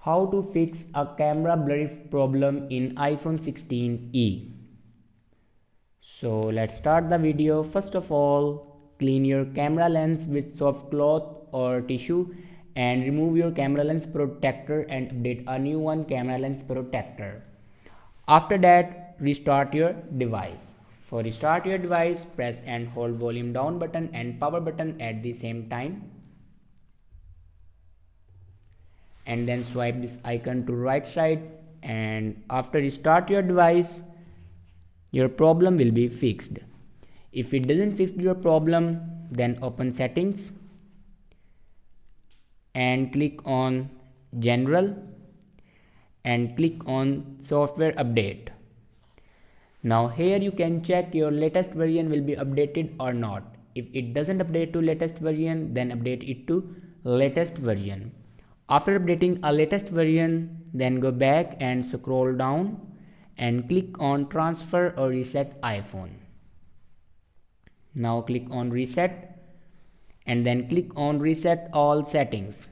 How to fix a camera blurry problem in iPhone 16e. So let's start the video. First of all, clean your camera lens with soft cloth or tissue and remove your camera lens protector and update a new one camera lens protector. After that, restart your device. For restart your device, press and hold volume down button and power button at the same time. And then swipe this icon to right side, and after restart your device, your problem will be fixed. If it doesn't fix your problem, then open settings and click on general and click on software update. Now here you can check your latest version will be updated or not. If it doesn't update to latest version, then update it to latest version. After updating a latest version, then go back and scroll down and click on transfer or reset iPhone. Now click on reset and then click on reset all settings.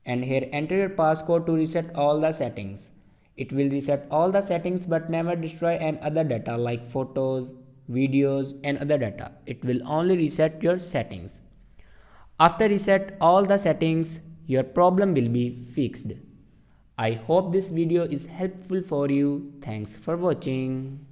And here enter your passcode to reset all the settings. It will reset all the settings but never destroy any other data like photos, videos and other data. It will only reset your settings. After reset all the settings, your problem will be fixed. I hope this video is helpful for you. Thanks for watching.